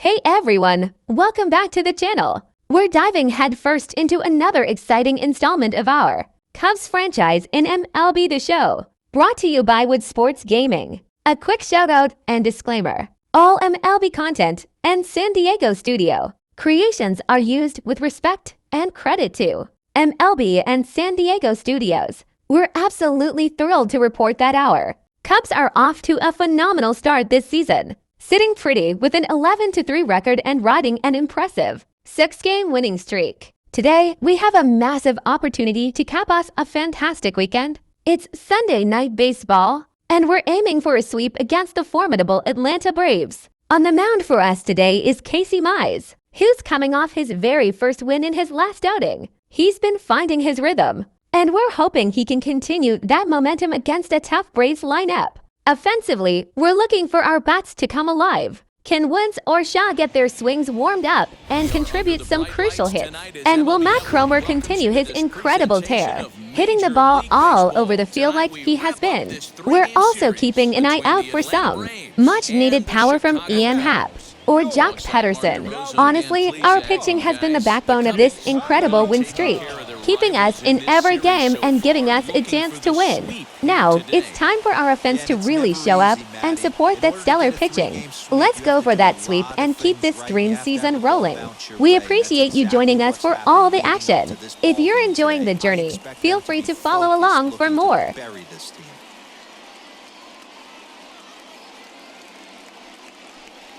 Hey everyone, welcome back to the channel. We're diving headfirst into another exciting installment of our Cubs franchise in MLB The Show, brought to you by Wood Sports Gaming. A quick shout out and disclaimer. All MLB content and San Diego studio creations are used with respect and credit to MLB and San Diego studios. We're absolutely thrilled to report that our Cubs are off to a phenomenal start this season, sitting pretty with an 11-3 record and riding an impressive 6-game winning streak. Today, we have a massive opportunity to cap off a fantastic weekend. It's Sunday Night Baseball, and we're aiming for a sweep against the formidable Atlanta Braves. On the mound for us today is Casey Mize, who's coming off his very first win in his last outing. He's been finding his rhythm, and we're hoping he can continue that momentum against a tough Braves lineup. Offensively, we're looking for our bats to come alive. Can Woods or Shaw get their swings warmed up and contribute some crucial hits? And will Matt Cromer continue his incredible tear, hitting the ball all over the field like he has been? We're also keeping an eye out for some much-needed power from Ian Happ or Jock Pederson. Honestly, our pitching has been the backbone of this incredible win streak, keeping us in every game and giving us a chance to win. Now, it's time for our offense to really show up and support that stellar pitching. Let's go for that sweep and keep this dream season rolling. We appreciate you joining us for all the action. If you're enjoying the journey, feel free to follow along for more.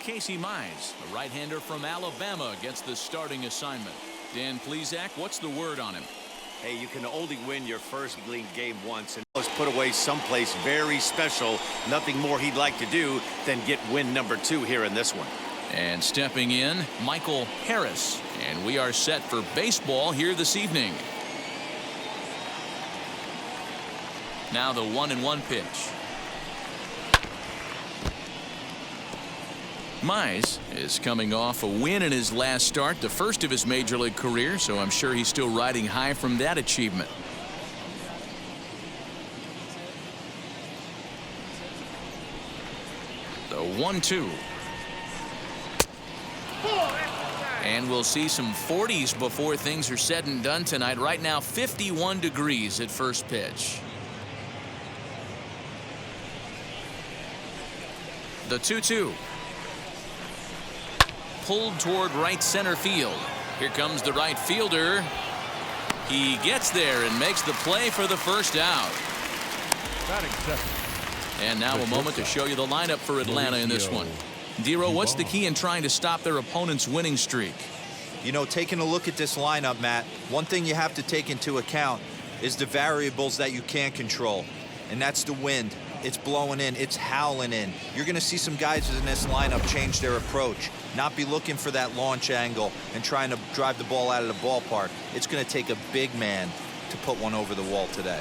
Casey Mize, a right-hander from Alabama, gets the starting assignment. Dan Plesac, what's the word on him? Hey, you can only win your first league game once and was put away someplace very special. Nothing more he'd like to do than get win number 2 here in this one. And stepping in, Michael Harris. And we are set for baseball here this evening. Now the 1-1 pitch. Mize is coming off a win in his last start, the first of his major league career, so I'm sure he's still riding high from that achievement. The 1-2. And we'll see some 40s before things are said and done tonight. Right now, 51 degrees at first pitch. The 2-2. Pulled toward right center field. Here comes the right fielder. He gets there and makes the play for the first out. And now a moment to show you the lineup for Atlanta in this one. Dero, what's the key in trying to stop their opponent's winning streak? You know, taking a look at this lineup, Matt, one thing you have to take into account is the variables that you can't control, and that's the wind. It's blowing in, it's howling in. You're going to see some guys in this lineup change their approach, not be looking for that launch angle and trying to drive the ball out of the ballpark. It's going to take a big man to put one over the wall today.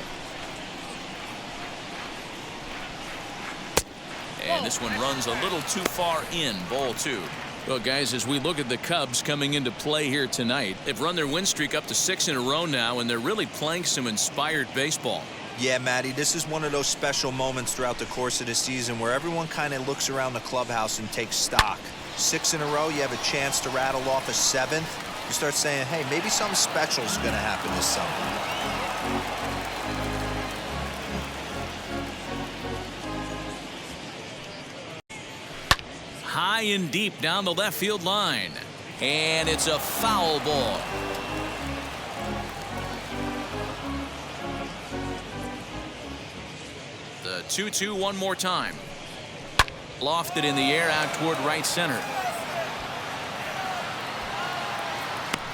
And this one runs a little too far in, ball 2. Well, guys, as we look at the Cubs coming into play here tonight, they've run their win streak up to 6 in a row now, and they're really playing some inspired baseball. Yeah, Matty, this is one of those special moments throughout the course of the season where everyone kind of looks around the clubhouse and takes stock. 6 in a row, you have a chance to rattle off a 7th. You start saying, hey, maybe something special is going to happen this summer. High and deep down the left field line. And it's a foul ball. The 2-2 one more time. Lofted in the air out toward right center.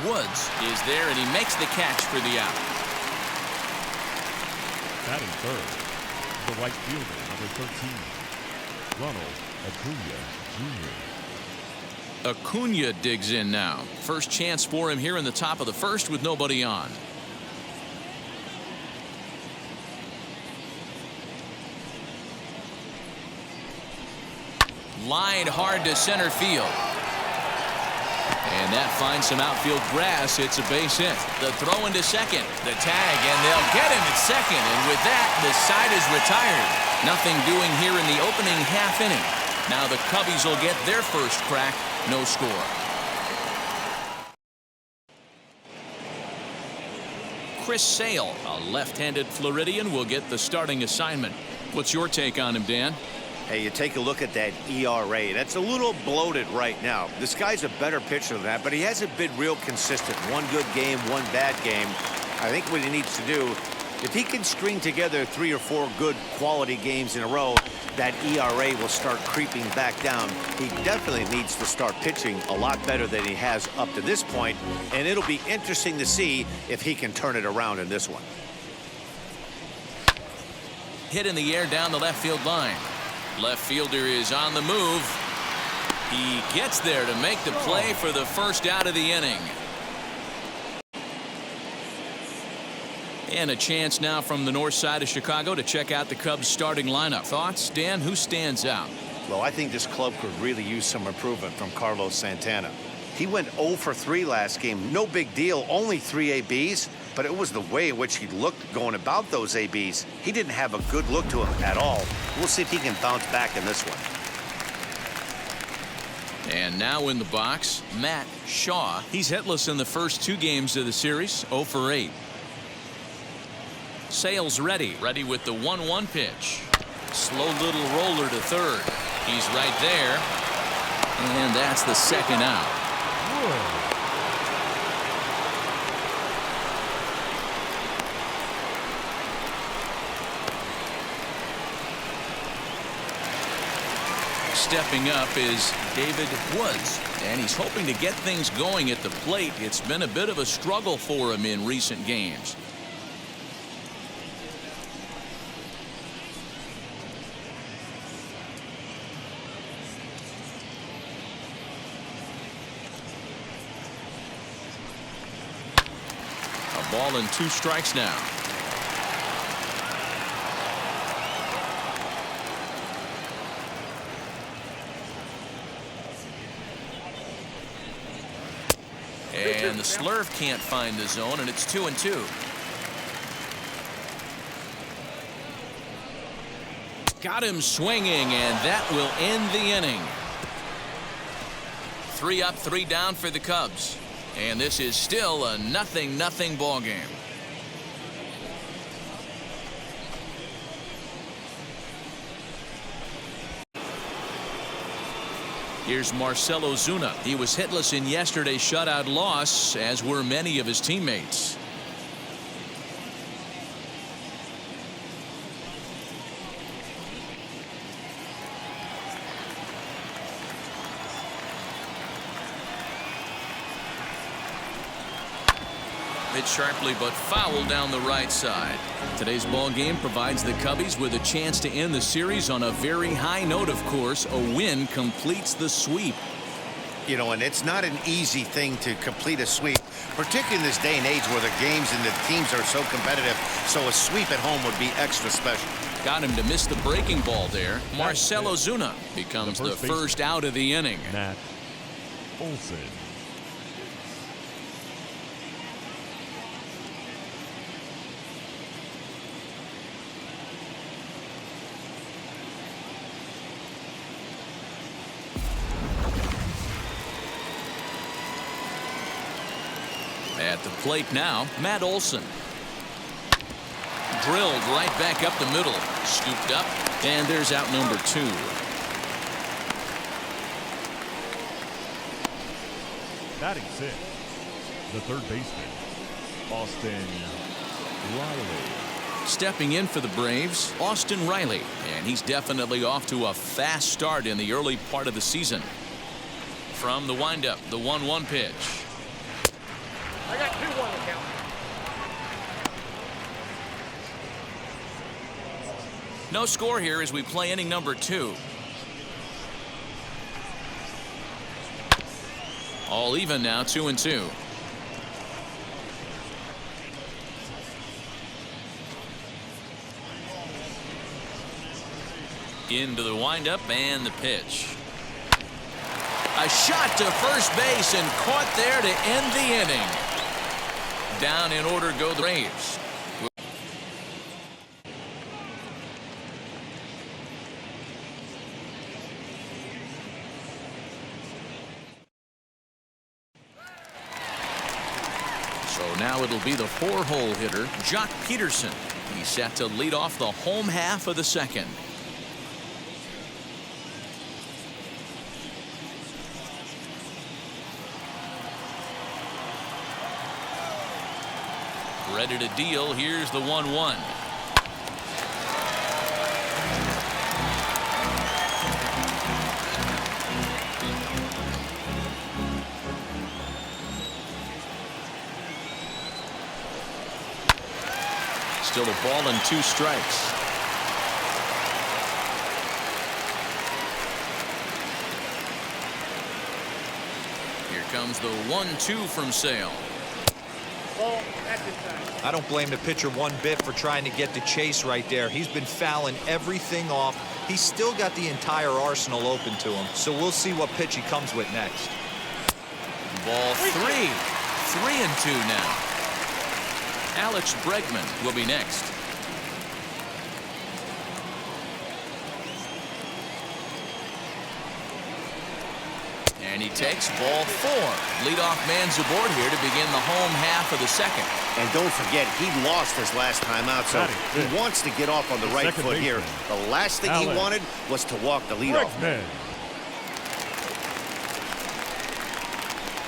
Woods is there and he makes the catch for the out. Batting third, the right fielder, number 13, Ronald Acuna Jr. Acuna digs in now. First chance for him here in the top of the first with nobody on. Line hard to center field. And that finds some outfield grass. It's a base hit. The throw into second. The tag, and they'll get him at second. And with that, the side is retired. Nothing doing here in the opening half inning. Now the Cubbies will get their first crack. No score. Chris Sale, a left-handed Floridian, will get the starting assignment. What's your take on him, Dan? Hey, you take a look at that ERA. That's a little bloated right now. This guy's a better pitcher than that, but he hasn't been real consistent. One good game, one bad game. I think what he needs to do, if he can string together 3 or 4 good quality games in a row, that ERA will start creeping back down. He definitely needs to start pitching a lot better than he has up to this point, and it'll be interesting to see if he can turn it around in this one. Hit in the air down the left field line. Left fielder is on the move. He gets there to make the play for the first out of the inning. And a chance now from the north side of Chicago to check out the Cubs starting lineup. Thoughts, Dan? Who stands out? Well, I think this club could really use some improvement from Carlos Santana. He went 0 for 3 last game. No big deal, only 3 ABs, but it was the way in which he looked going about those ABs. He didn't have a good look to him at all. We'll see if he can bounce back in this one. And now in the box, Matt Shaw. He's hitless in the first 2 games of the series, 0 for 8. Sale's ready with the 1-1 pitch. Slow little roller to third. He's right there. And that's the second out. Stepping up is David Woods, and he's hoping to get things going at the plate. It's been a bit of a struggle for him in recent games. A ball and 2 strikes now. And the slurve can't find the zone, and it's 2-2. Got him swinging, and that will end the inning. 3 up, 3 down for the Cubs. And this is still a 0-0 ball game. Here's Marcell Ozuna. He was hitless in yesterday's shutout loss, as were many of his teammates. Hit sharply but foul down the right side. Today's ball game provides the Cubbies with a chance to end the series on a very high note, of course. A win completes the sweep. You know, and it's not an easy thing to complete a sweep, particularly in this day and age where the games and the teams are so competitive. So a sweep at home would be extra special. Got him to miss the breaking ball there. Marcell Ozuna becomes the first out of the inning. Matt Olson. At the plate now, Matt Olson. Drilled right back up the middle. Scooped up, and there's out number 2. Batting 6, the third baseman, Austin Riley. Stepping in for the Braves, Austin Riley, and he's definitely off to a fast start in the early part of the season. From the windup, the 1-1 pitch. I got 2 on the count. No score here as we play inning number 2. All even now, 2-2. Into the windup and the pitch. A shot to first base and caught there to end the inning. Down in order go the Braves. So now it'll be the 4-hole hitter, Jock Peterson. He's set to lead off the home half of the second. Ready to deal. Here's the 1-1. Still a ball and 2 strikes. Here comes the 1-2 from Sale. Ball, that's inside. I don't blame the pitcher one bit for trying to get the chase right there. He's been fouling everything off. He's still got the entire arsenal open to him. So we'll see what pitch he comes with next. Ball 3. 3-2 now. Alex Bregman will be next. And he takes ball 4. Leadoff man's aboard here to begin the home half of the second. And don't forget, he lost his last time out, so he wants to get off on the right foot here. The last thing he wanted was to walk the leadoff man.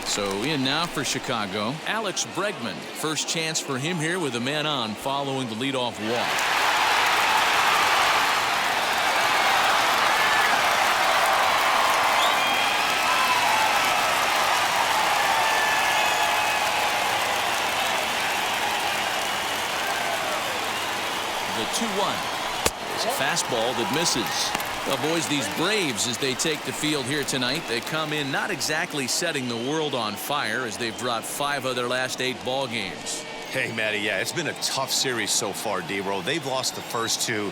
So in now for Chicago, Alex Bregman. First chance for him here with a man on following the leadoff walk. The 2-1 is a fastball that misses. Well, boys, these Braves, as they take the field here tonight, they come in not exactly setting the world on fire as they've dropped 5 of their last 8 ball games. Hey, Matty, yeah, it's been a tough series so far, D-Row. They've lost the first 2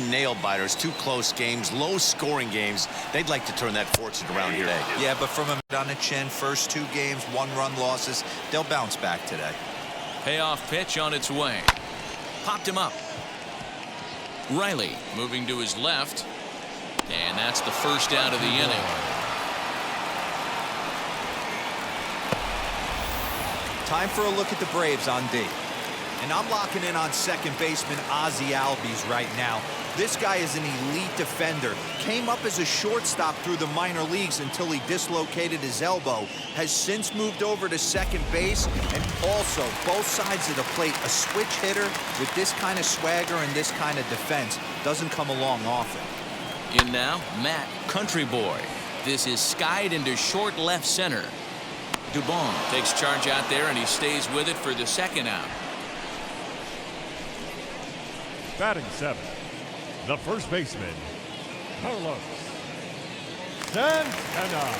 nail-biters, 2 close games, low-scoring games. They'd like to turn that fortune around here today. Yeah, but from a on the chin, first 2 games, 1-run losses, they'll bounce back today. Payoff pitch on its way. Popped him up. Riley moving to his left. And that's the first out of the inning. Time for a look at the Braves on D. And I'm locking in on second baseman Ozzie Albies right now. This guy is an elite defender. Came up as a shortstop through the minor leagues until he dislocated his elbow. Has since moved over to second base, and also both sides of the plate. A switch hitter with this kind of swagger and this kind of defense doesn't come along often. In now, Matt Country Boy. This is skied into short left center. Dubon takes charge out there, and he stays with it for the second out. Batting 7, the first baseman, Carlos Santana.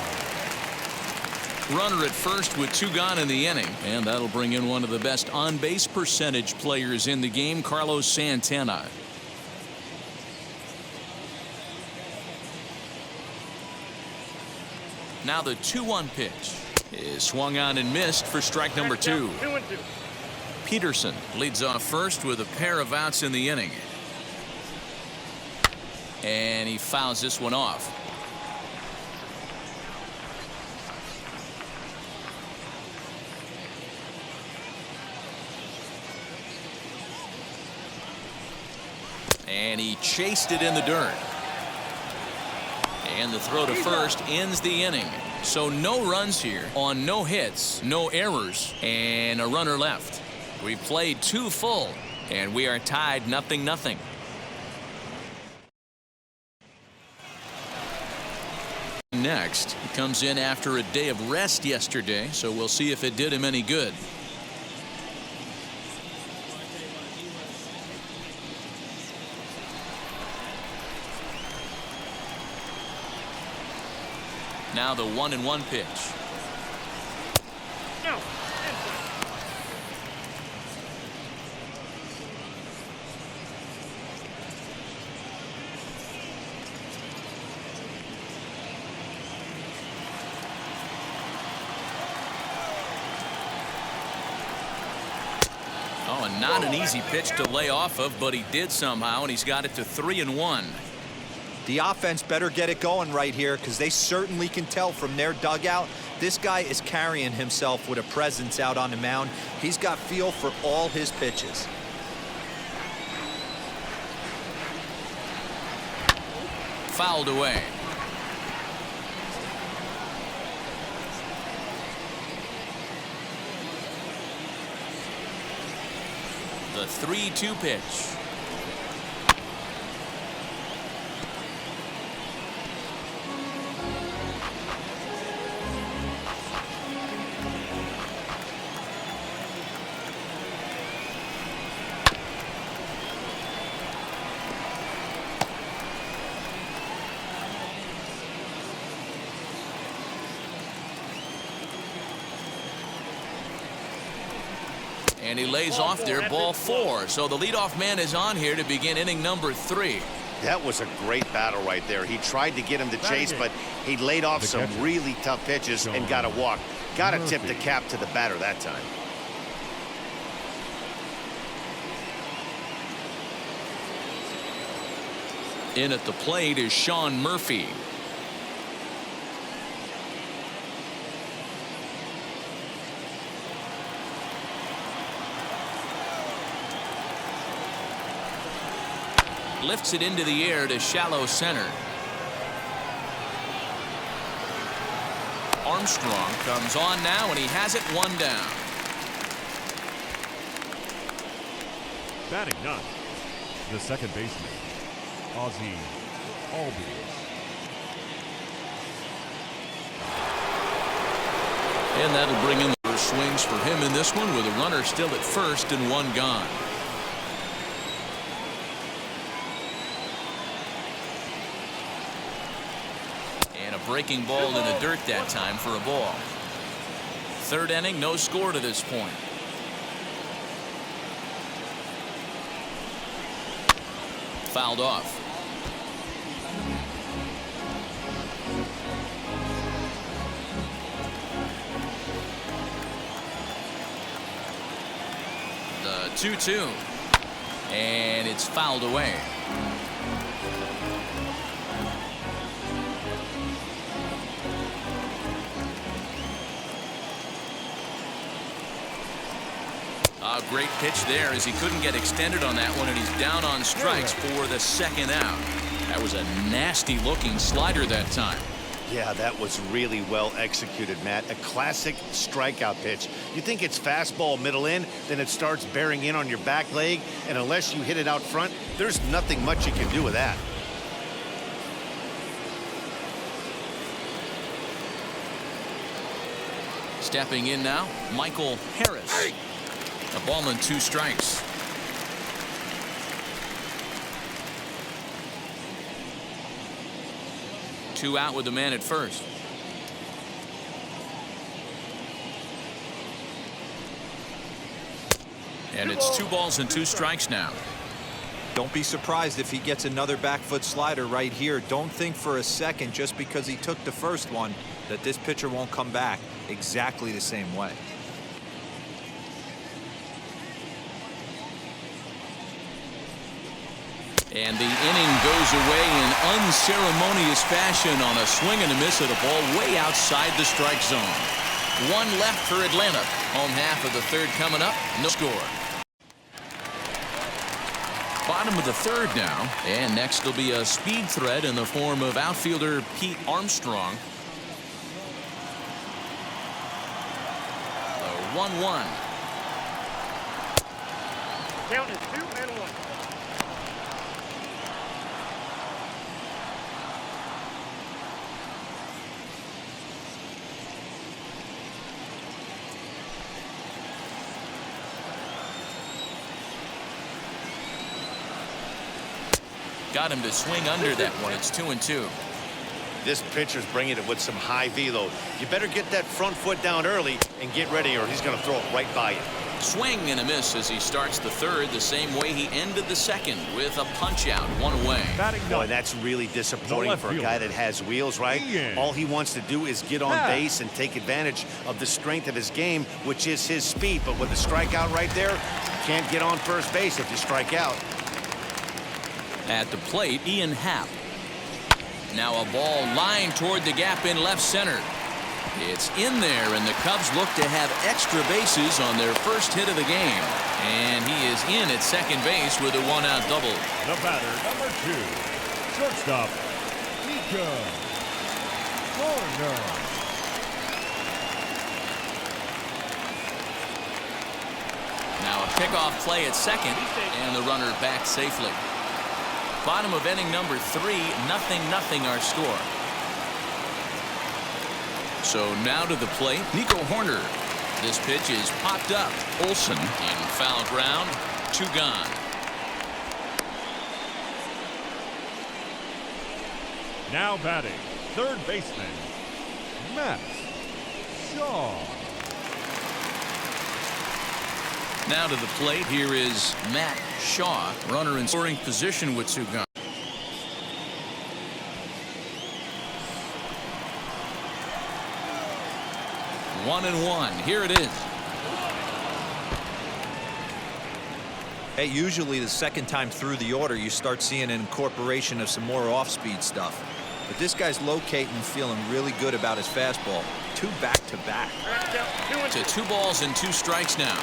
Runner at first with 2 gone in the inning, and that'll bring in one of the best on-base percentage players in the game, Carlos Santana. Now the 2-1 pitch is swung on and missed for strike number 2. 2-2. Peterson leads off first with a pair of outs in the inning. And he fouls this one off. And he chased it in the dirt. And the throw to first ends the inning. So no runs here on no hits, no errors, and a runner left. We played 2 full, and we are tied 0-0. Next, he comes in after a day of rest yesterday, so we'll see if it did him any good. Now the 1-1 pitch. No. Oh, and not an easy pitch to lay off of, but he did somehow, and he's got it to 3-1. The offense better get it going right here, because they certainly can tell from their dugout This guy is carrying himself with a presence out on the mound. He's got feel for all his pitches. Fouled away. The 3-2 pitch. And he lays off there, ball 4. So the leadoff man is on here to begin inning number 3. That was a great battle right there. He tried to get him to chase, but he laid off some really tough pitches and got a walk. Got to tip the cap to the batter that time. In at the plate is Sean Murphy. Lifts it into the air to shallow center. Armstrong comes on now, and he has it 1 down. Batting 9, the second baseman, Ozzie Albies. And that'll bring in the first swings for him in this one, with a runner still at first and 1 gone. Breaking ball in the dirt that time for a ball. 3rd inning, no score to this point. Fouled off. The 2-2. And it's fouled away. A great pitch there, as he couldn't get extended on that one, and he's down on strikes for the 2nd out. That was a nasty looking slider that time. Yeah, that was really well executed, Matt. A classic strikeout pitch. You think it's fastball middle in, then it starts bearing in on your back leg, and unless you hit it out front, there's nothing much you can do with that. Stepping in now, Michael Harris. A ball and 2 strikes. Two out with the man at first. And it's 2 balls and 2 strikes now. Don't be surprised if he gets another back foot slider right here. Don't think for a second, just because he took the first one, that this pitcher won't come back exactly the same way. And the inning goes away in unceremonious fashion on a swing and a miss at a ball way outside the strike zone. 1 left for Atlanta. Home half of the 3rd coming up. No score. Bottom of the 3rd now. And next will be a speed threat in the form of outfielder Pete Armstrong. The 1-1. Count is 2 and 1. Got him to swing under that one. It's 2-2. This pitcher's bringing it with some high velo. You better get that front foot down early and get ready, or he's going to throw it right by you. Swing and a miss as he starts the 3rd, the same way he ended the 2nd, with a punch out, 1 away. Boy, that's really disappointing for a guy that has wheels, right? All he wants to do is get on base and take advantage of the strength of his game, which is his speed. But with a strikeout right there, you can't get on first base if you strike out. At the plate, Ian Happ. Now a ball lined toward the gap in left center. It's in there, and the Cubs look to have extra bases on their first hit of the game. And he is in at second base with a one-out double. The batter, number 2, shortstop, Mika Garner. Now a pickoff play at second, and the runner back safely. Bottom of inning number 3, 0-0 our score. So now to the plate, Nico Horner. This pitch is popped up. Olsen in foul ground. 2 gone. Now batting, third baseman, Matt Shaw. Now to the plate, here is Matt Shaw, runner in scoring position with 2 gone. One and one. Here it is. Hey, usually the second time through the order, you start seeing an incorporation of some more off-speed stuff. But this guy's locating and feeling really good about his fastball. 2 back-to-back. To 2 balls and 2 strikes now.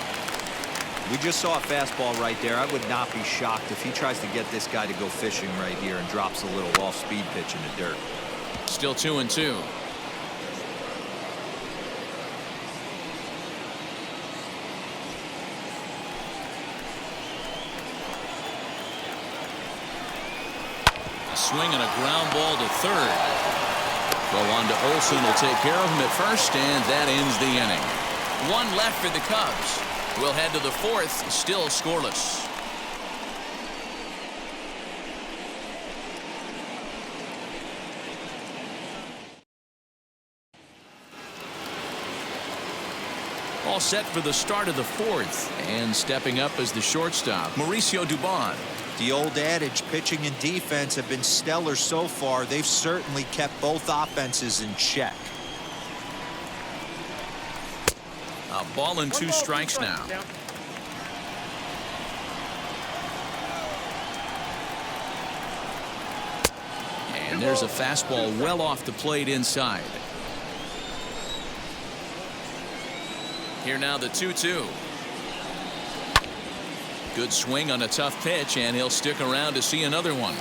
We just saw a fastball right there. I would not be shocked if he tries to get this guy to go fishing right here and drops a little off-speed pitch in the dirt. Still 2-2. Swing and a ground ball to third. Throw on to Olsen will take care of him at first, and that ends the inning. 1 left for the Cubs. We'll head to the 4th, still scoreless. All set for the start of the 4th, and stepping up as the shortstop, Mauricio Dubon. The old adage, pitching and defense have been stellar so far. They've certainly kept both offenses in check. A ball and 2 strikes now. And there's a fastball well off the plate inside. Here now the 2-2. Good swing on a tough pitch, and he'll stick around to see another one.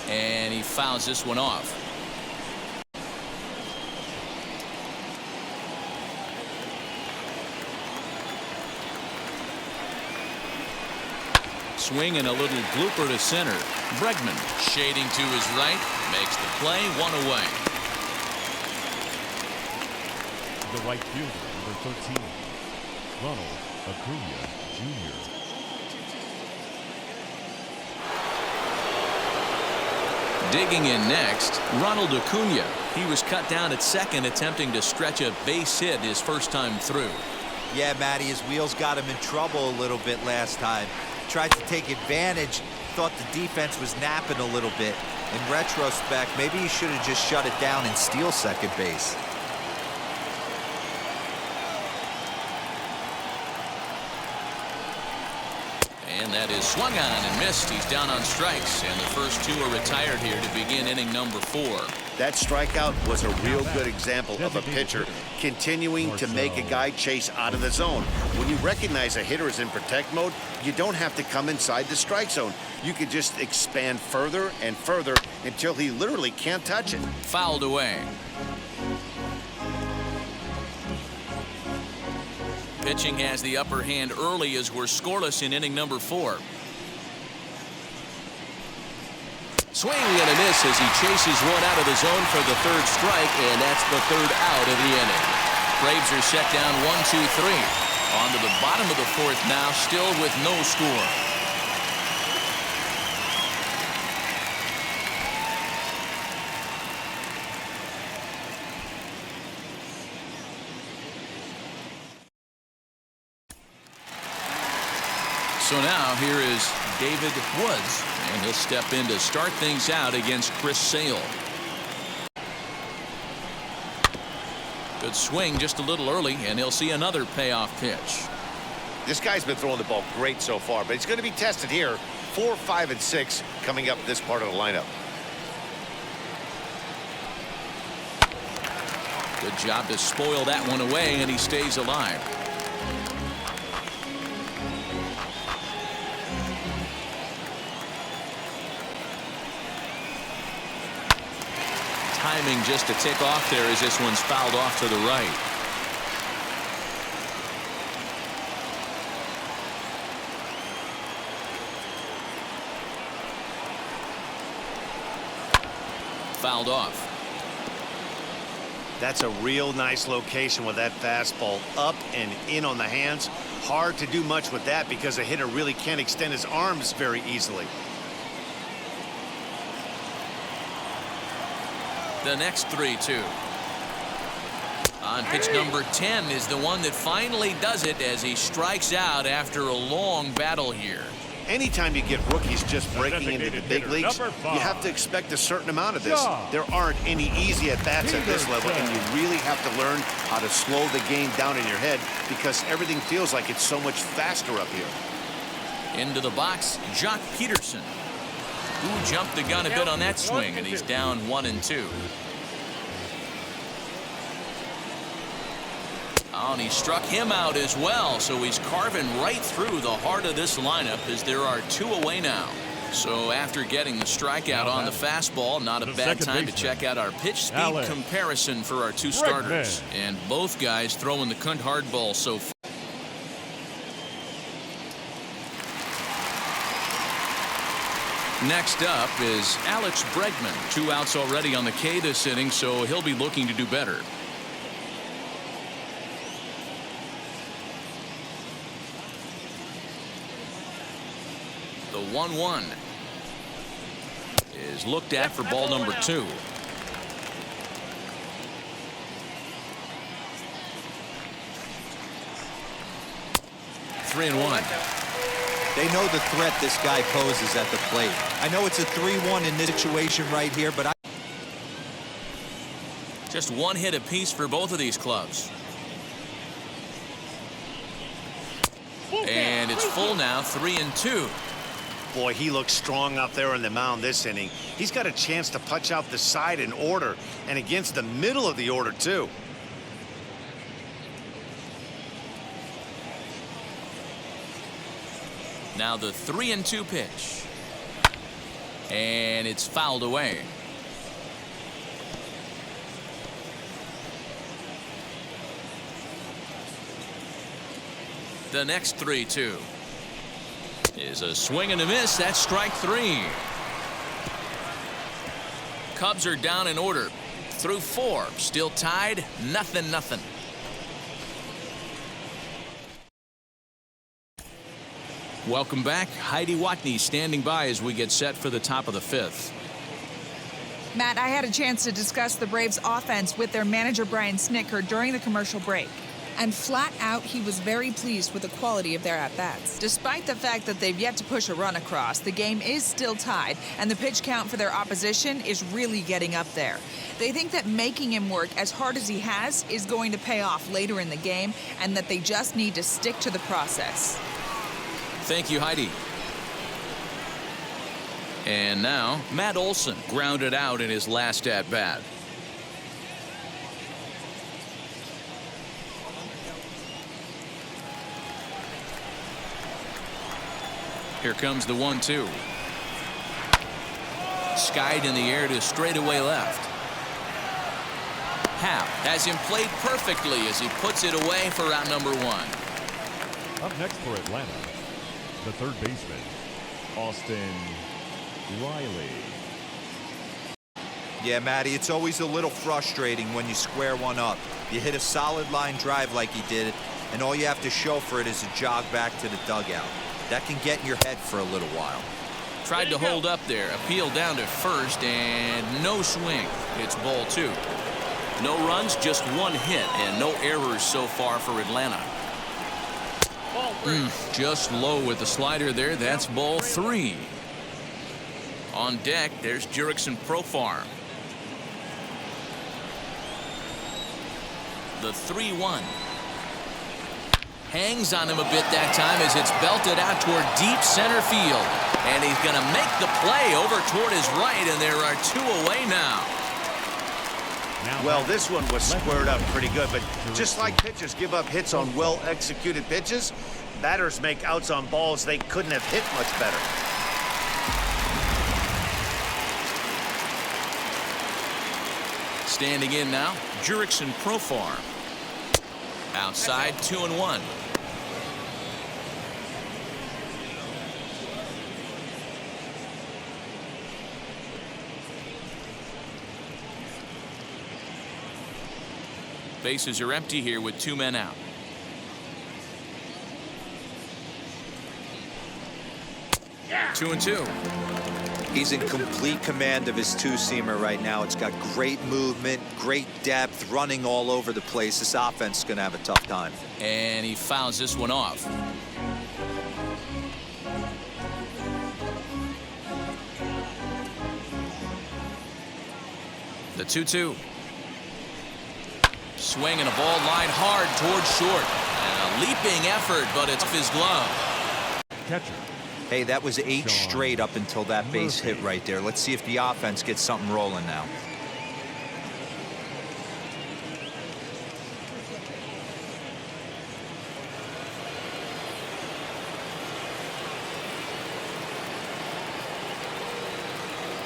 And he fouls this one off. Swing and a little blooper to center. Bregman shading to his right, makes the play, 1 away. The right fielder, number 13, Ronald Acuna Jr. Digging in next, Ronald Acuna. He was cut down at second, attempting to stretch a base hit his first time through. Yeah, Matty, his wheels got him in trouble a little bit last time. Tried to take advantage, thought the defense was napping a little bit. In retrospect, maybe he should have just shut it down and steal second base. And that is swung on and missed. He's down on strikes, and the first 2 are retired here to begin inning number 4. That strikeout was a real good example of a pitcher continuing to make a guy chase out of the zone. When you recognize a hitter is in protect mode, you don't have to come inside the strike zone. You can just expand further and further until he literally can't touch it. Fouled away. Pitching has the upper hand early as we're scoreless in inning number 4. Swing and a miss as he chases one out of the zone for the 3rd strike, and that's the 3rd out of the inning. Braves are set down 1-2-3. On to the bottom of the 4th now, still with no score. So now here is David Woods, and he'll step in to start things out against Chris Sale. Good swing just a little early, and he'll see another payoff pitch. This guy's been throwing the ball great so far, but he's going to be tested here. 4, 5, and 6 coming up this part of the lineup. Good job to spoil that one away, and he stays alive. Timing just to tick off there as this one's fouled off to the right. Fouled off. That's a real nice location with that fastball up and in on the hands. Hard to do much with that because a hitter really can't extend his arms very easily. The next 3-2. On pitch number 10 is the one that finally does it as he strikes out after a long battle here. Anytime you get rookies just breaking into the big leagues, you have to expect a certain amount of this. There aren't any easy at-bats at this level, and you really have to learn how to slow the game down in your head because everything feels like it's so much faster up here. Into the box, Jock Peterson, who jumped the gun a bit on that swing, and he's down 1-2. Oh, and he struck him out as well, so he's carving right through the heart of this lineup as there are 2 away now. So after getting the strikeout on the fastball, not a bad time to check out our pitch speed comparison for our 2 starters. And both guys throwing the cunt hardball so far. Next up is Alex Bregman. 2 outs already on the K this inning, so he'll be looking to do better. The 1-1 is looked at for ball number 2. Three and 1. They know the threat this guy poses at the plate. I know it's a 3-1 in this situation right here, but Just 1 hit apiece for both of these clubs. And it's full now, 3-2. Boy, he looks strong out there on the mound this inning. He's got a chance to punch out the side in order and against the middle of the order, too. Now the 3-2 pitch. And it's fouled away. The next 3-2 is a swing and a miss. That's strike 3. Cubs are down in order through 4. Still tied, 0-0. Welcome back. Heidi Watney standing by as we get set for the top of the 5th. Matt, I had a chance to discuss the Braves offense with their manager Brian Snitker during the commercial break. And flat out, he was very pleased with the quality of their at-bats. Despite the fact that they've yet to push a run across, the game is still tied, and the pitch count for their opposition is really getting up there. They think that making him work as hard as he has is going to pay off later in the game, and that they just need to stick to the process. Thank you, Heidi. And now, Matt Olson grounded out in his last at-bat. Here comes the 1-2. Skied in the air to straightaway left. Happ has him played perfectly as he puts it away for out number 1. Up next for Atlanta, the third baseman, Austin Riley. yeah, Matty, it's always a little frustrating when you square one up. You hit a solid line drive like he did, and all you have to show for it is a jog back to the dugout. That can get in your head for a little while. Tried to hold up there. Appeal down to first, and no swing. It's ball 2. No runs, just 1 hit, and no errors so far for Atlanta. Just low with the slider there. That's ball 3. On deck, there's Jurickson Profar. The 3-1. Hangs on him a bit that time as it's belted out toward deep center field. And he's going to make the play over toward his right, and there are 2 away now. Well, this one was squared up pretty good, but just like pitchers give up hits on well-executed pitches, batters make outs on balls they couldn't have hit much better. Standing in now, Jurickson Profar. Outside, 2-1. Bases are empty here with 2 men out. Yeah. 2-2. He's in complete command of his two-seamer right now. It's got great movement, great depth, running all over the place. This offense is going to have a tough time. And he fouls this one off. The 2-2. Swinging a ball line hard towards short. And a leaping effort, but it's off his glove. Catcher. Hey, that was 8 straight up until that base hit right there. Let's see if the offense gets something rolling now.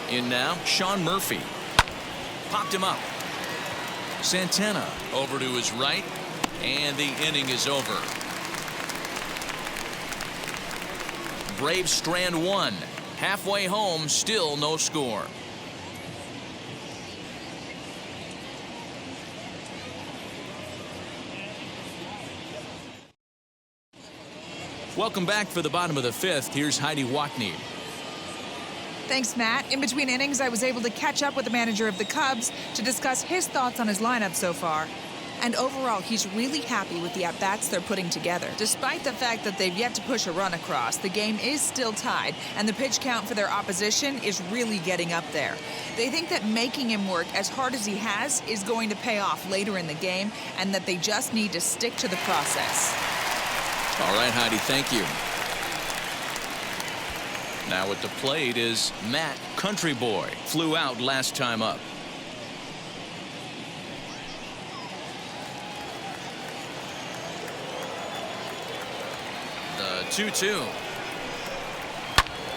In now, Sean Murphy. Popped him up. Santana over to his right, and the inning is over. Braves strand 1. Halfway home, still no score. Welcome back for the bottom of the 5th. Here's Heidi Watney. Thanks, Matt. In between innings, I was able to catch up with the manager of the Cubs to discuss his thoughts on his lineup so far. And overall, he's really happy with the at-bats they're putting together. Despite the fact that they've yet to push a run across, the game is still tied, and the pitch count for their opposition is really getting up there. They think that making him work as hard as he has is going to pay off later in the game, and that they just need to stick to the process. All right, Heidi, thank you. Now at the plate is Matt Country Boy. Flew out last time up. The 2-2.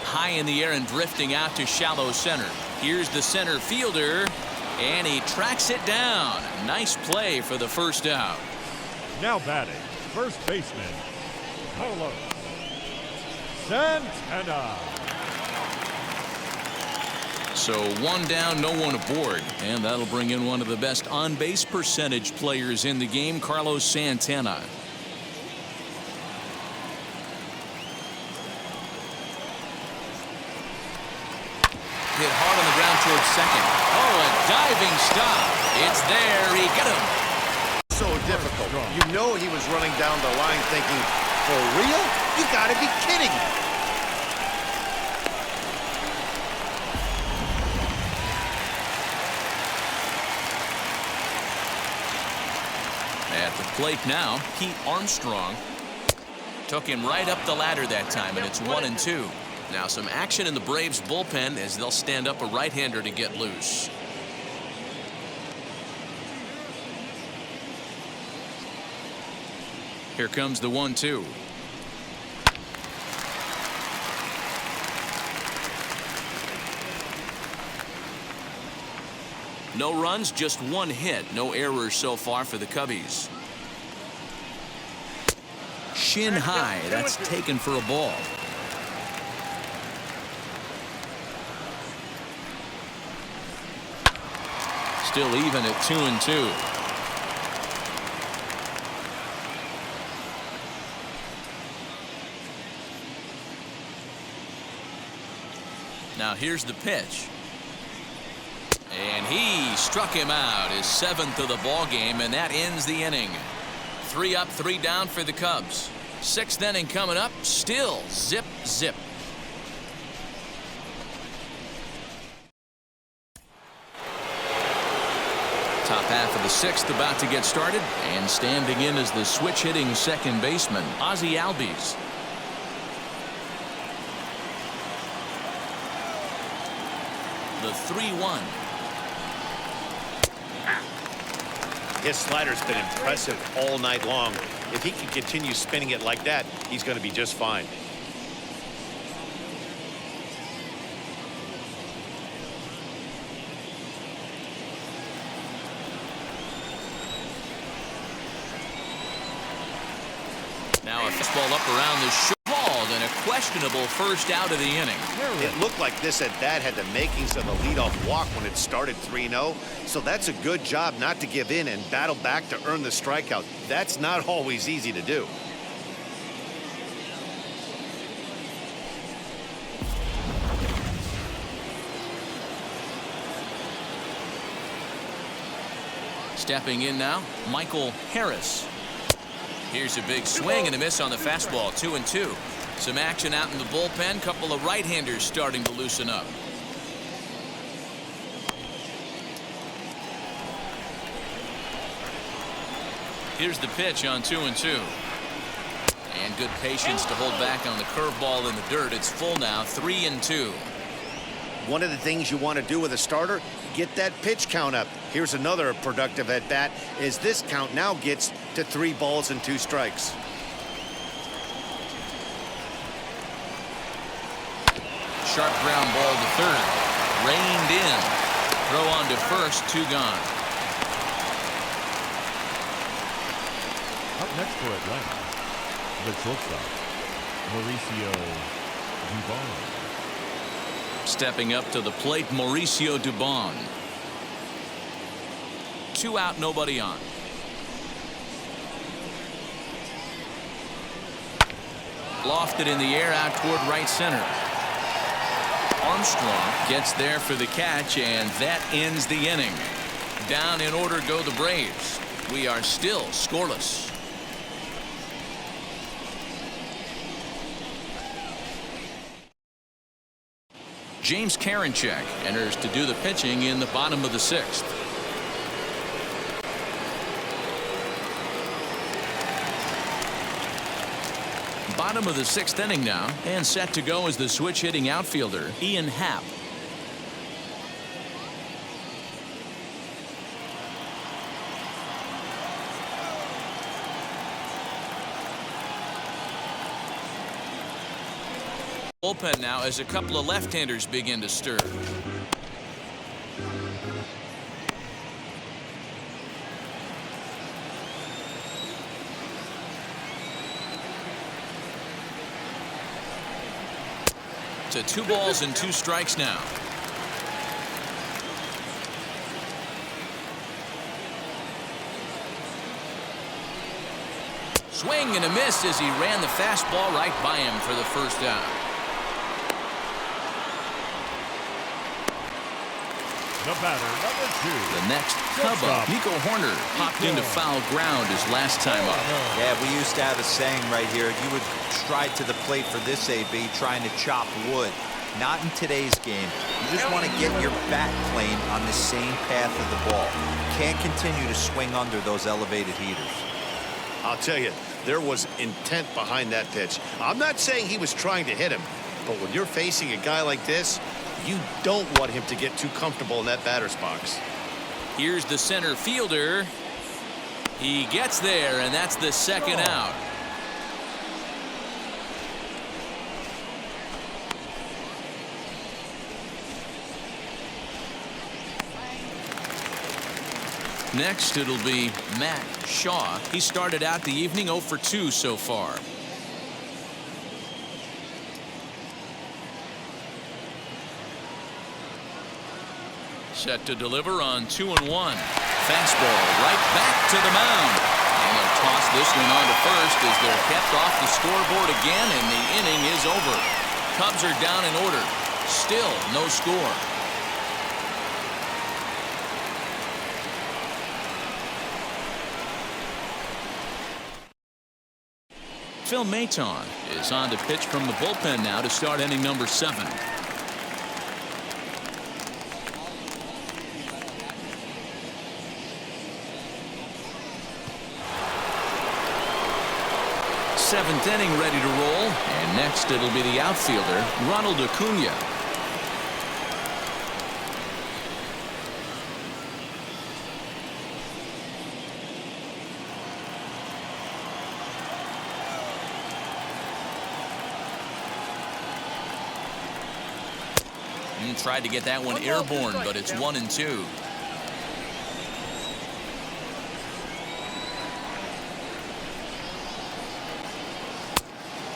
High in the air and drifting out to shallow center. Here's the center fielder, and he tracks it down. Nice play for the first out. Now batting, first baseman, Carlos Santana. So 1 down, no one aboard, and that'll bring in one of the best on-base percentage players in the game, Carlos Santana. Hit hard on the ground towards second. Oh, a diving stop. It's there. He got him. So difficult. You know he was running down the line thinking, for real? You gotta be kidding. At the plate now, Pete Armstrong. Took him right up the ladder that time, and it's 1-2. Now some action in the Braves bullpen as they'll stand up a right-hander to get loose. Here comes the 1-2. No runs, just 1 hit. No errors so far for the Cubbies. Shin high. That's taken for a ball. Still even at 2-2. Now here's the pitch. And he struck him out, his 7th of the ball game, and that ends the inning. 3 up, 3 down for the Cubs. 6th inning coming up, still zip, zip. Top half of the sixth about to get started, and standing in is the switch hitting second baseman, Ozzie Albies. The 3-1. His slider's been impressive all night long. If he can continue spinning it like that, he's going to be just fine. Now a fastball up around the short ball, and a questionable first out of the inning. It looked like this at bat had the makings of a leadoff walk when it started 3-0. So that's a good job not to give in and battle back to earn the strikeout. That's not always easy to do. Stepping in now, Michael Harris. Here's a big swing and a miss on the fastball. 2-2. Some action out in the bullpen. Couple of right-handers starting to loosen up. Here's the pitch on 2-2. And good patience to hold back on the curveball in the dirt. It's full now, 3-2. One of the things you want to do with a starter, get that pitch count up. Here's another productive at bat as this count now gets to 3 balls and 2 strikes. Sharp ground ball to third. Reined in. Throw on to first, 2 gone. Up next for Atlanta, the shortstop, Mauricio Dubon. Stepping up to the plate, Mauricio Dubon. 2 out, nobody on. Lofted in the air out toward right center. Armstrong gets there for the catch, and that ends the inning. Down in order go the Braves. We are still scoreless. James Karinchak enters to do the pitching in the bottom of the 6th. Bottom of the 6th inning now, and set to go is the switch hitting outfielder Ian Happ. Bullpen now as a couple of left-handers begin to stir. To 2 balls and 2 strikes now. Swing and a miss as he ran the fastball right by him for the first out. The batter, number 2. The next Cub up, Nico Horner, popped into foul ground his last time up. Yeah, we used to have a saying right here. You would stride to the plate for this AB trying to chop wood. Not in today's game. You just want to get your bat plane on the same path of the ball. Can't continue to swing under those elevated heaters. I'll tell you, there was intent behind that pitch. I'm not saying he was trying to hit him, but when you're facing a guy like this, you don't want him to get too comfortable in that batter's box. Here's the center fielder. He gets there, and that's the second out. Next, it'll be Matt Shaw. He started out the evening 0 for 2 so far. Set to deliver on 2-1. Fastball right back to the mound. And they'll toss this one on to first as they're kept off the scoreboard again, and the inning is over. Cubs are down in order. Still no score. Phil Maton is on to pitch from the bullpen now to start inning number 7. seventh inning ready to roll. And next it'll be the outfielder, Ronald Acuna. And tried to get that one airborne, but it's 1-2.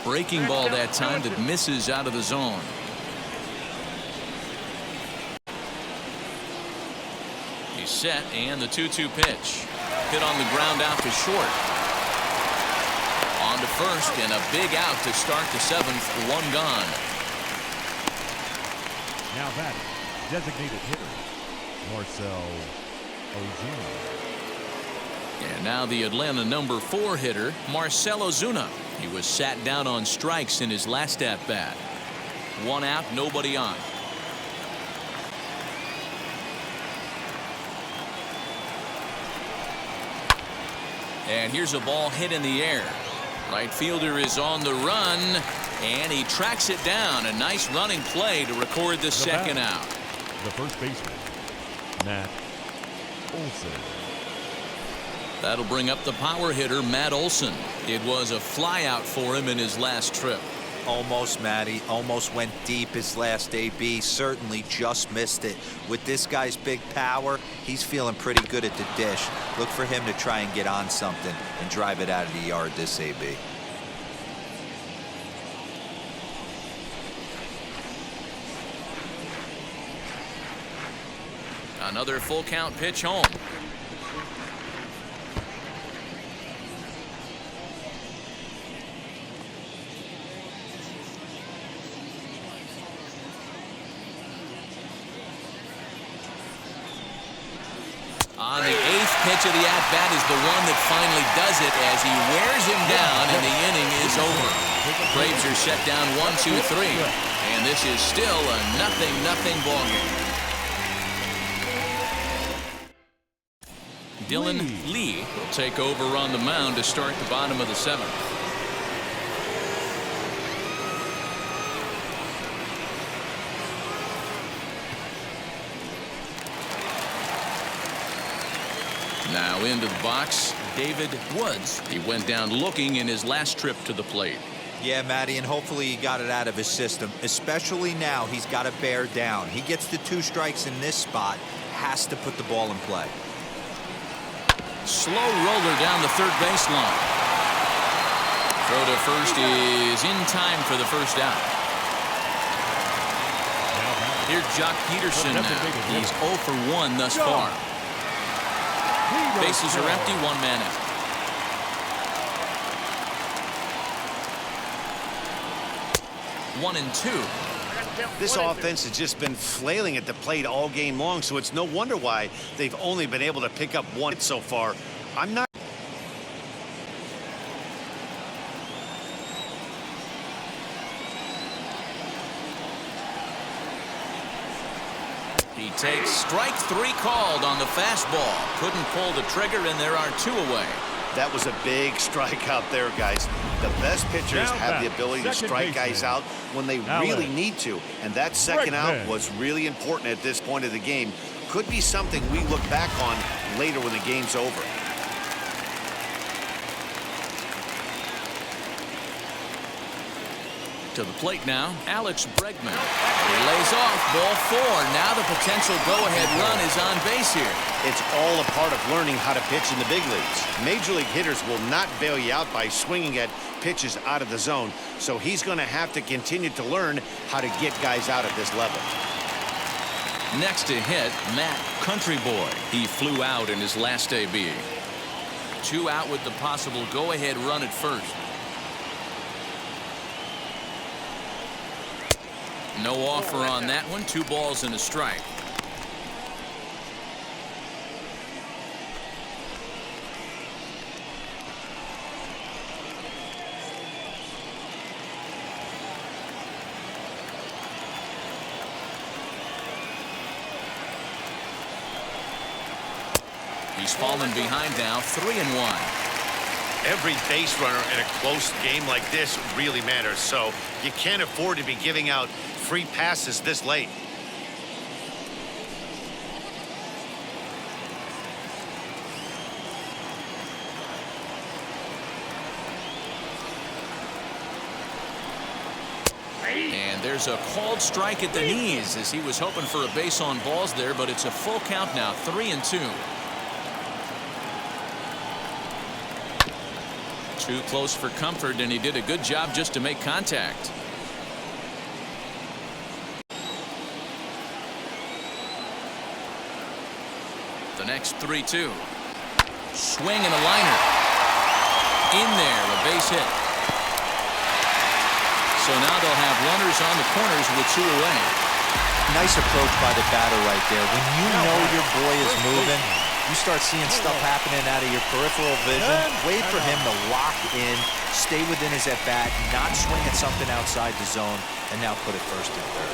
Breaking ball that time that misses out of the zone. He's set, and the 2-2 pitch. Hit on the ground out to short. On to first, and a big out to start the seventh. One gone. Now that designated hitter, Marcell Ozuna. And now the Atlanta number 4 hitter, Marcell Ozuna. He was sat down on strikes in his last at-bat. One out, nobody on. And here's a ball hit in the air. Right fielder is on the run, and he tracks it down. A nice running play to record the second out. The first baseman, Matt Olson. That'll bring up the power hitter, Matt Olson. It was a flyout for him in his last trip. Almost, Matty. Almost went deep his last AB. Certainly just missed it. With this guy's big power, he's feeling pretty good at the dish. Look for him to try and get on something and drive it out of the yard this AB. Another full count pitch home. On the 8th pitch of the at-bat is the one that finally does it as he wears him down, and the inning is over. Braves are set down 1-2-3, and this is still a 0-0 ball game. Dylan Lee will take over on the mound to start the bottom of the 7th. Now into the box, David Woods. He went down looking in his last trip to the plate. Yeah, Matty, and hopefully he got it out of his system. Especially now, he's got to bear down. He gets the 2 strikes in this spot, has to put the ball in play. Slow roller down the third baseline. Throw to first is in time for the first out. Here's Jock Peterson now. He's 0 for 1 thus far. Bases are empty, 1 man out. One and 2. This offense has just been flailing at the plate all game long, so it's no wonder why they've only been able to pick up 1 so far. I'm not. He takes strike 3 called on the fastball. Couldn't pull the trigger, and there are 2 away. That was a big strike out there, guys. The best pitchers have the ability to strike guys out when they really need to, and that second out was really important at this point of the game. Could be something we look back on later when the game's over. To the plate now, Alex Bregman. He lays off, ball 4. Now the potential go-ahead run is on base here. It's all a part of learning how to pitch in the big leagues. Major league hitters will not bail you out by swinging at pitches out of the zone, so he's going to have to continue to learn how to get guys out at this level. Next to hit, Matt Country Boy. He flew out in his last AB. 2 out with the possible go-ahead run at first. No offer on that one. 2 balls and a strike. He's fallen behind now, 3-1. Every base runner in a close game like this really matters, so you can't afford to be giving out free passes this late. And there's a called strike at the knees as he was hoping for a base on balls there, but it's a full count now, 3-2. Too close for comfort, and he did a good job just to make contact. The next 3-2. Swing and a liner. In there, a base hit. So now they'll have runners on the corners with 2 away. Nice approach by the batter right there. When you know your boy is moving, you start seeing stuff happening out of your peripheral vision. Wait for him to lock in, stay within his at-bat, not swing at something outside the zone, and now put it first and third.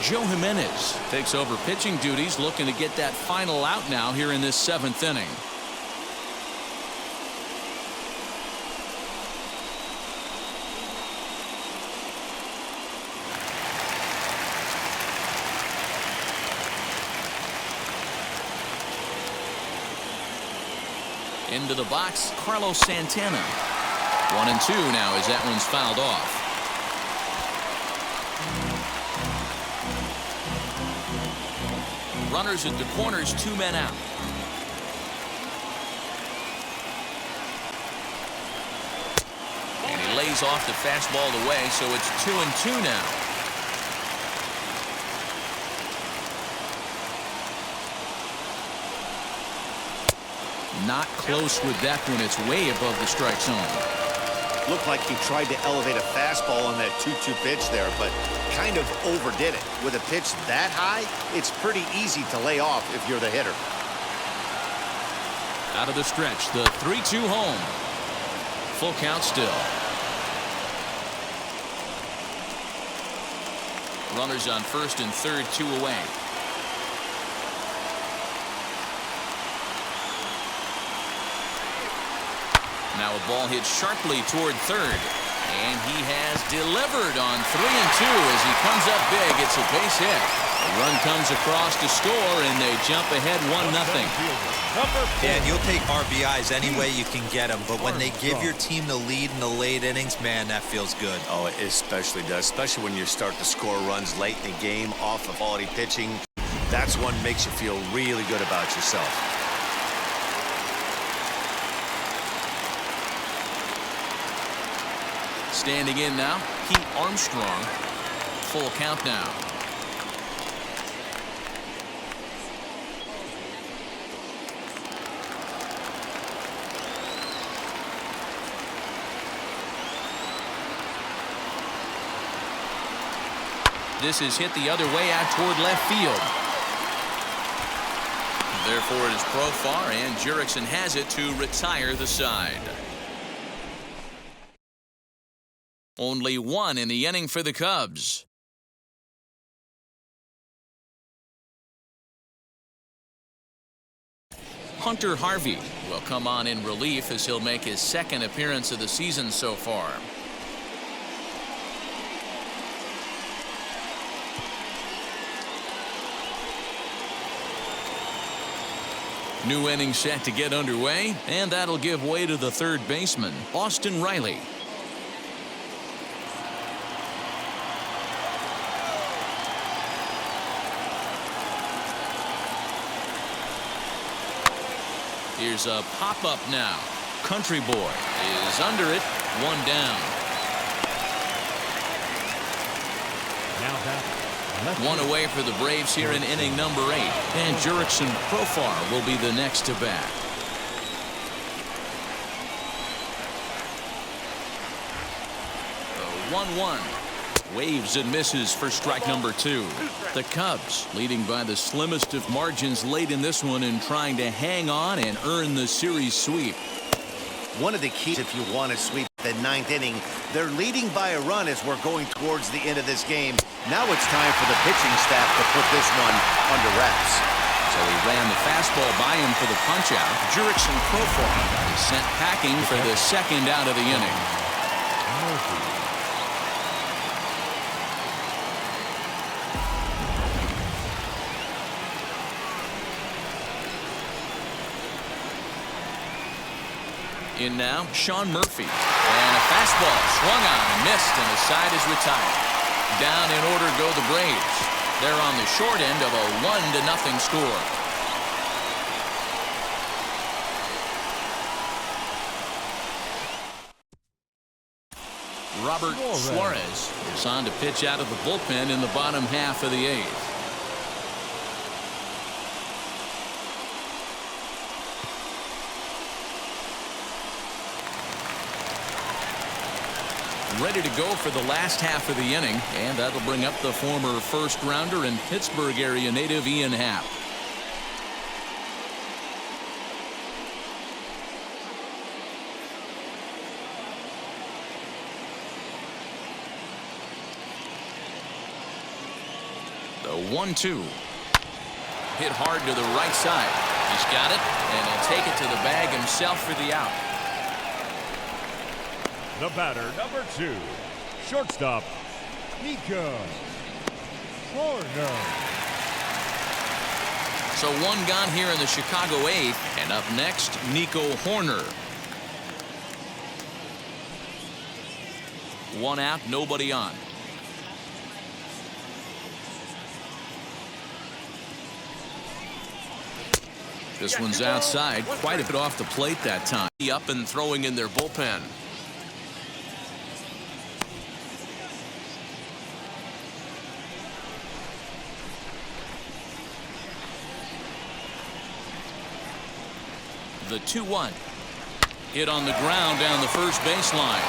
Joe Jimenez takes over pitching duties, looking to get that final out now here in this 7th inning. Into the box, Carlos Santana. 1-2 now as that one's fouled off. Runners at the corners, 2 men out. And he lays off the fastball away, so it's 2-2 now. Not close with that one. It's way above the strike zone. Looked like he tried to elevate a fastball on that 2-2 pitch there, but kind of overdid it. With a pitch that high, it's pretty easy to lay off if you're the hitter. Out of the stretch, the 3-2 home. Full count still. Runners on first and third, 2 away. Now a ball hit sharply toward third. And he has delivered on 3-2 as he comes up big. It's a base hit. A run comes across to score, and they jump ahead 1-0. Dan, you'll take RBIs any way you can get them, but when they give your team the lead in the late innings, man, that feels good. Oh, it especially does, especially when you start to score runs late in the game off of quality pitching. That's one makes you feel really good about yourself. Standing in now, Pete Armstrong. Full count now. This is hit the other way out toward left field. Therefore, it is Profar, and Jurickson has it to retire the side. Only 1 in the inning for the Cubs. Hunter Harvey will come on in relief as he'll make his 2nd appearance of the season so far. New inning set to get underway, and that'll give way to the third baseman, Austin Riley. Here's a pop-up now. Country Boy is under it. 1 down. Now 1 away for the Braves here in inning number 8. And Jurickson Profar will be the next to bat. The 1-1. Waves and misses for strike number 2. The Cubs leading by the slimmest of margins late in this one and trying to hang on and earn the series sweep. One of the keys if you want to sweep the 9th inning, they're leading by a run as we're going towards the end of this game. Now it's time for the pitching staff to put this one under wraps. So he ran the fastball by him for the punch-out. Jurickson Profar is sent packing for the second out of the inning. In now, Sean Murphy. And a fastball swung on and missed, and the side is retired. Down in order go the Braves. They're on the short end of a 1-0 score. Robert Suarez is on to pitch out of the bullpen in the bottom half of the eighth. Ready to go for the last half of the inning, and that'll bring up the former first-rounder and Pittsburgh area native Ian Happ. The 1-2. Hit hard to the right side. He's got it, and he'll take it to the bag himself for the out. The batter, number 2, shortstop, Nico Horner. So one gone here in the Chicago eighth, and up next, Nico Horner. One out, nobody on. This one's outside, quite a bit off the plate that time. Up and throwing in their bullpen. The 2-1. Hit on the ground down the first baseline.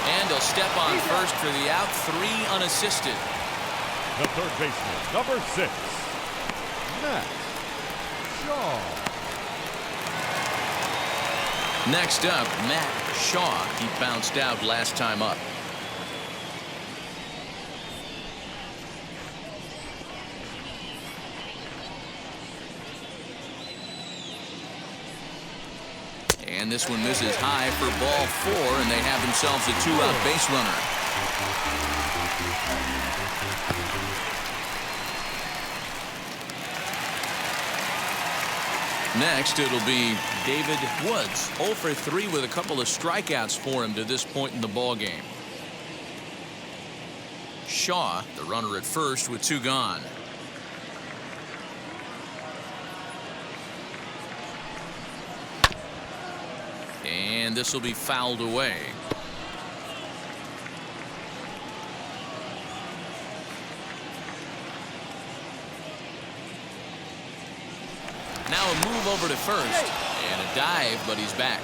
And he'll step on first for the out, 3 unassisted. The third baseman, number 6, Matt Shaw. Next up, Matt Shaw. He bounced out last time up. And this one misses high for ball 4, and they have themselves a 2-out base runner. Next, it'll be David Woods. 0 for 3 with a couple of strikeouts for him to this point in the ball game. Shaw, the runner at first with 2 gone. And this will be fouled away. Now a move over to first and a dive, but he's back.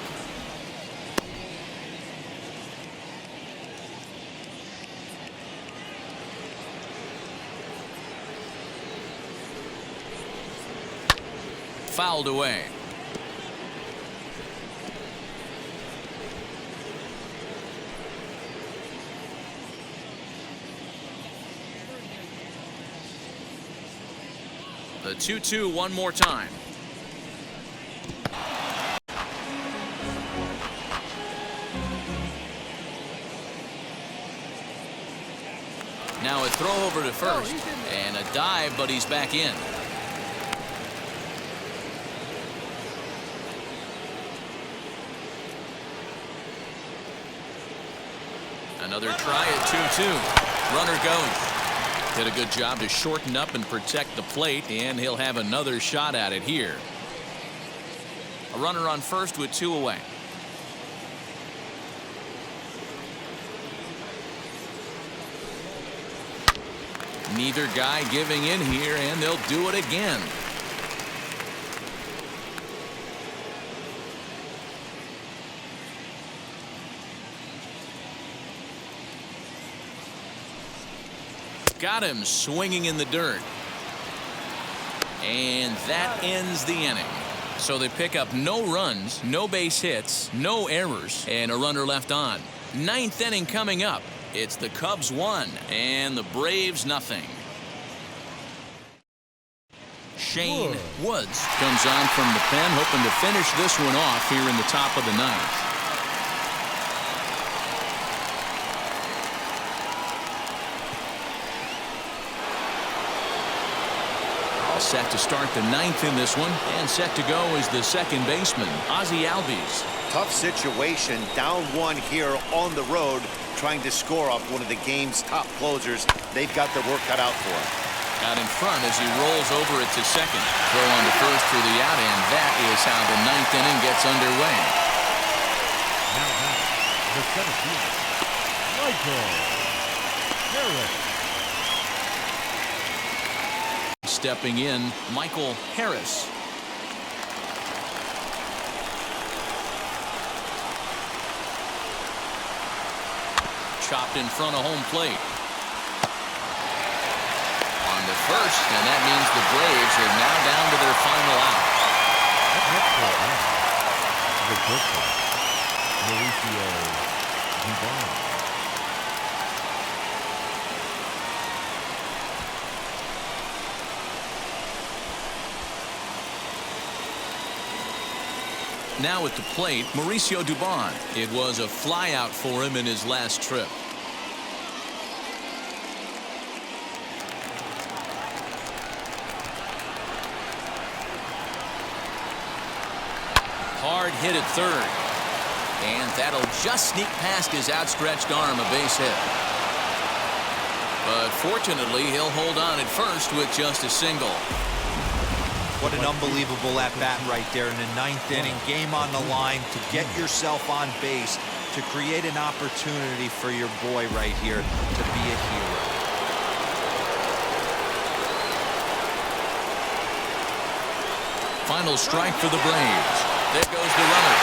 Fouled away. The 2-2 one more time. Now a throw over to first and a dive, but he's back in. Another try at 2-2. Runner goes. Did a good job to shorten up and protect the plate, and he'll have another shot at it here. A runner on first with 2 away. Neither guy giving in here, and they'll do it again. Got him swinging in the dirt. And that ends the inning. So they pick up no runs, no base hits, no errors, and a runner left on. 9th inning coming up. It's the Cubs 1 and the Braves nothing. Shane Woods comes on from the pen, hoping to finish this one off here in the top of the ninth. All set to start the ninth in this one, and set to go is the second baseman, Ozzie Albies. Tough situation, down one here on the road, trying to score off one of the game's top closers. They've got their work cut out for him. Out in front as he rolls over it to second. Throw on to first for the out, and that is how the ninth inning gets underway. Now back, the center fielder, Michael Harris. Stepping in, Michael Harris. Chopped in front of home plate. On to first, and that means the Braves are now down to their final out. The pitcher, Mauricio Dubon. Now at the plate, Mauricio Dubon. It was a flyout for him in his last trip. Hard hit at third. And that'll just sneak past his outstretched arm, a base hit. But fortunately, he'll hold on at first with just a single. What an unbelievable at-bat right there in the ninth inning. Game on the line to get yourself on base, to create an opportunity for your boy right here to be a hero. Final strike for the Braves. There goes the runner.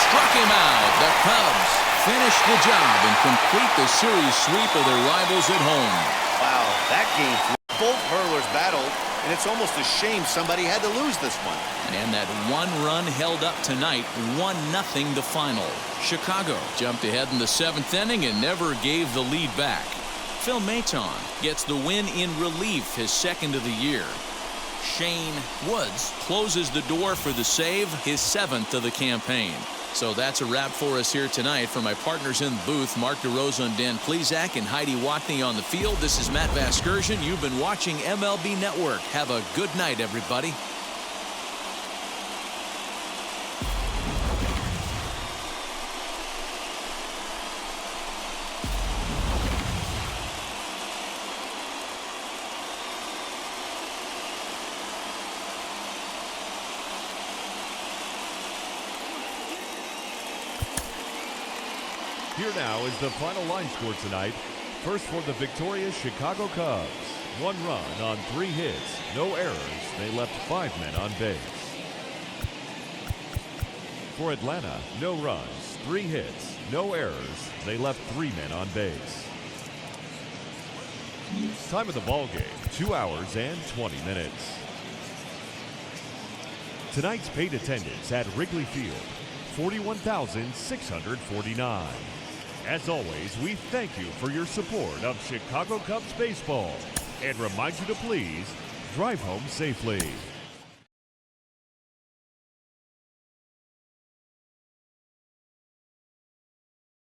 Struck him out. The Cubs finish the job and complete the series sweep of their rivals at home. Wow, that game, both hurlers battled, and it's almost a shame somebody had to lose this one. And that one run held up tonight, 1-0 the final. Chicago jumped ahead in the seventh inning and never gave the lead back. Phil Maton gets the win in relief, his second of the year. Shane Woods closes the door for the save, his seventh of the campaign. So that's a wrap for us here tonight. For my partners in the booth, Mark DeRosa and Dan Plezak and Heidi Watney on the field, this is Matt Vasgersian. You've been watching MLB Network. Have a good night, everybody. Here now is the final line score tonight. First for the victorious Chicago Cubs. 1 run on 3 hits, no errors. They left 5 men on base. For Atlanta, no runs, 3 hits, no errors. They left 3 men on base. Time of the ball game, 2 hours and 20 minutes. Tonight's paid attendance at Wrigley Field, 41,649. As always, we thank you for your support of Chicago Cubs baseball and remind you to please drive home safely.